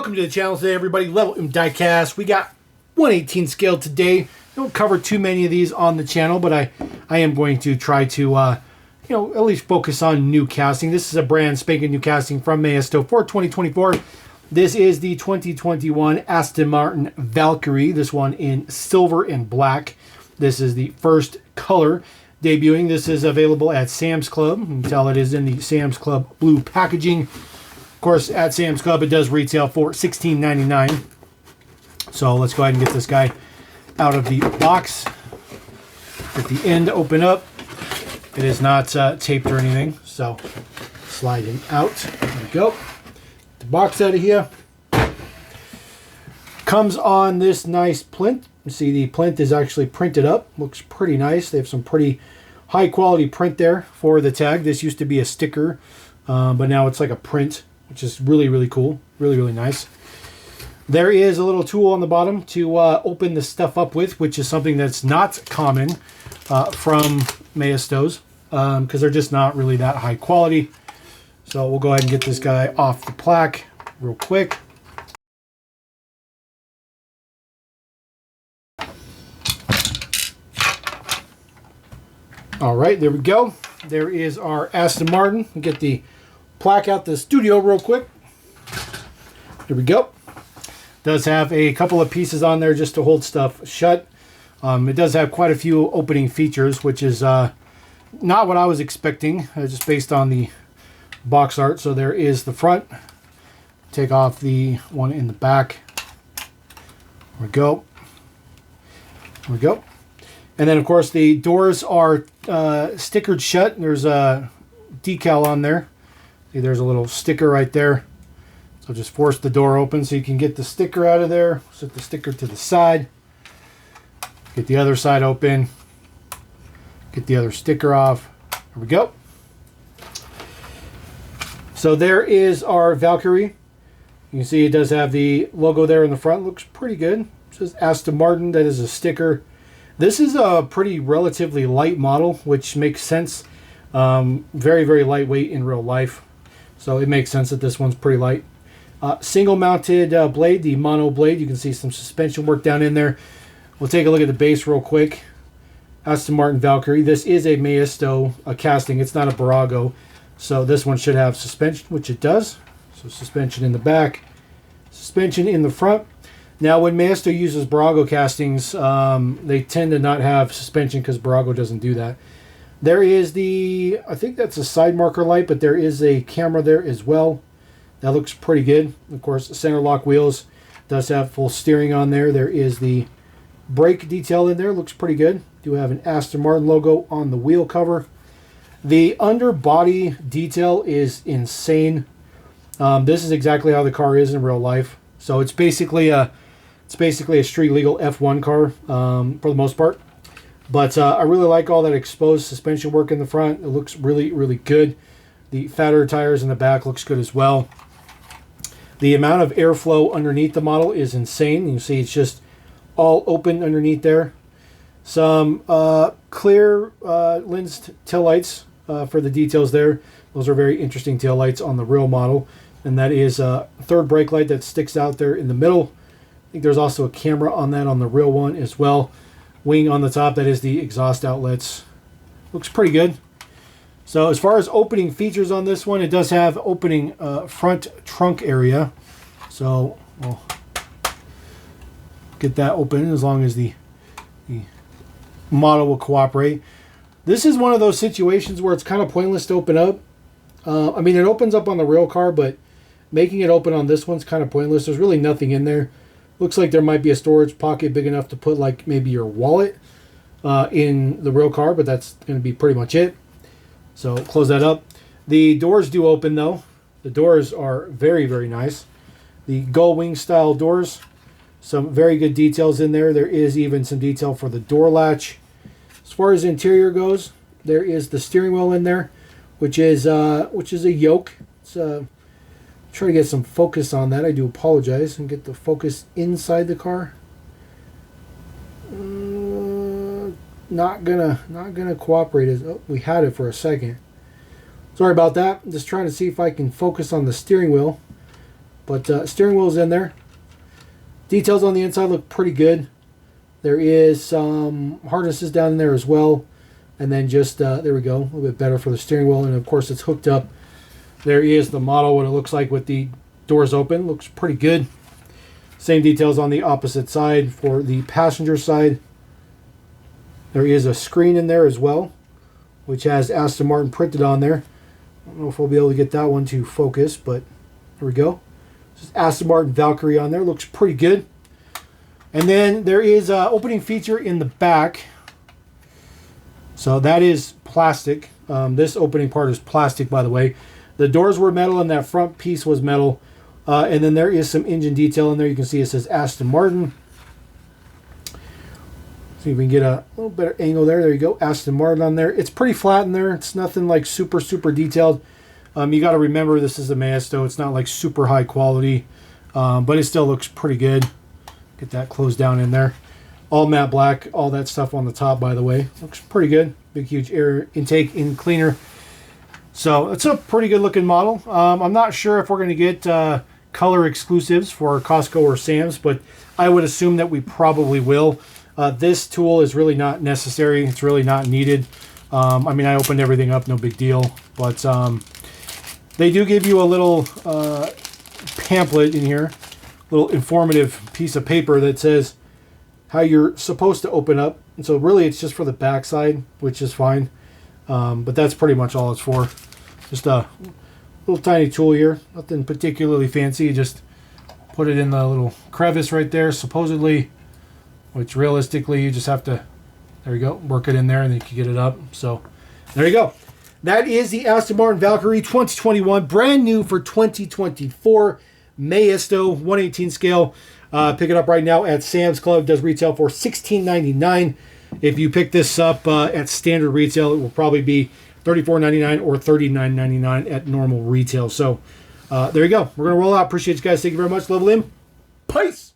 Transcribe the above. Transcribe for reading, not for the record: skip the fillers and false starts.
Welcome to the channel today, everybody. Level M Diecast. We got 1/18 scale today. Don't cover too many of these on the channel, but I am going to try to at least focus on new casting. This is a brand spanking new casting from Maisto for 2024. This is the 2021 Aston Martin Valkyrie. This one in silver and black. This is the first color debuting. This is available at Sam's Club. You can tell it is in the Sam's Club blue packaging. Of course, at Sam's Club, it does retail for $16.99. So let's go ahead and get this guy out of the box. Get the end open up. It is not taped or anything, so slide him out. There we go. The box out of here. Comes on this nice plinth. You see the plinth is actually printed up. Looks pretty nice. They have some pretty high quality print there for the tag. This used to be a sticker, but now it's like a print, which is really, really cool. Really, really nice. There is a little tool on the bottom to open the stuff up with, which is something that's not common from Maistos, because they're just not really that high quality. So we'll go ahead and get this guy off the plaque real quick. All right, there we go. There is our Aston Martin. We'll get the plaque out the studio real quick. There we go. Does have a couple of pieces on there just to hold stuff shut. It does have quite a few opening features, which is not what I was expecting, just based on the box art. So there is the front. Take off the one in the back. There we go. There we go. And then, of course, the doors are stickered shut. There's a decal on there. See, there's a little sticker right there. So just force the door open so you can get the sticker out of there. Set the sticker to the side. Get the other side open. Get the other sticker off. There we go. So there is our Valkyrie. You can see it does have the logo there in the front. Looks pretty good. It says Aston Martin. That is a sticker. This is a pretty relatively light model, which makes sense. Very, very lightweight in real life. So it makes sense that this one's pretty light. Single mounted blade, the mono blade. You can see some suspension work down in there. We'll take a look at the base real quick. Aston Martin Valkyrie. This is a Maisto casting. It's not a Barago. So this one should have suspension, which it does. So suspension in the back. Suspension in the front. Now when Maisto uses Barago castings, they tend to not have suspension because Barago doesn't do that. There is the, I think that's a side marker light, but there is a camera there as well. That looks pretty good. Of course, the center lock wheels does have full steering on there. There is the brake detail in there. Looks pretty good. Do have an Aston Martin logo on the wheel cover. The underbody detail is insane. This is exactly how the car is in real life. So it's basically a street legal F1 car for the most part. But I really like all that exposed suspension work in the front. It looks really, really good. The fatter tires in the back looks good as well. The amount of airflow underneath the model is insane. You can see it's just all open underneath there. Some clear lensed taillights for the details there. Those are very interesting taillights on the real model. And that is a third brake light that sticks out there in the middle. I think there's also a camera on that on the real one as well. Wing on the top, that is the exhaust outlets. Looks pretty good. So as far as opening features on this one, it does have opening front trunk area. So we'll get that open as long as the model will cooperate. This is one of those situations where it's kind of pointless to open up. I mean, it opens up on the real car, but making it open on this one's kind of pointless. There's really nothing in there. Looks like there might be a storage pocket big enough to put like maybe your wallet in the real car, but that's going to be pretty much it. So close that up. The doors do open though. The doors are very, very nice. The gull wing style doors. Some very good details in there. There is even some detail for the door latch. As far as interior goes, there is the steering wheel in there, which is a yoke. It's try to get some focus on that. I do apologize, and get the focus inside the car. Not gonna cooperate. Oh, we had it for a second. Sorry about that. I'm just trying to see if I can focus on the steering wheel. But steering wheel is in there. Details on the inside look pretty good. There is some harnesses down in there as well. And then just, there we go, a little bit better for the steering wheel. And of course it's hooked up. There is the model, what it looks like with the doors open. Looks pretty good. Same details on the opposite side for the passenger side. There is a screen in there as well, which has Aston Martin printed on there. I don't know if we'll be able to get that one to focus, but there we go. This is Aston Martin Valkyrie on there. Looks pretty good. And then there is an opening feature in the back. So that is plastic. This opening part is plastic, by the way. The doors were metal and that front piece was metal. And then there is some engine detail in there. You can see it says Aston Martin. See if we can get a little better angle there. There you go. Aston Martin on there. It's pretty flat in there. It's nothing like super detailed. You got to remember this is a Maisto. It's not like super high quality. But it still looks pretty good. Get that closed down in there. All matte black. All that stuff on the top, by the way. Looks pretty good. Big, huge air intake in cleaner. So it's a pretty good looking model. I'm not sure if we're going to get color exclusives for Costco or Sam's, but I would assume that we probably will. This tool is really not necessary. It's really not needed. I mean, I opened everything up, no big deal. But they do give you a little pamphlet in here, little informative piece of paper that says how you're supposed to open up. And so really it's just for the back side, which is fine. But that's pretty much all it's for. Just a little tiny tool here. Nothing particularly fancy. You just put it in the little crevice right there, supposedly. Which realistically, you just have to, there you go, work it in there and then you can get it up. So there you go. That is the Aston Martin Valkyrie 2021, brand new for 2024. Maisto 1/18 scale. Pick it up right now at Sam's Club. It does retail for $16.99. If you pick this up at standard retail, it will probably be $34.99 or $39.99 at normal retail. So there you go. We're going to roll out. Appreciate you guys. Thank you very much. Love Lim. Peace.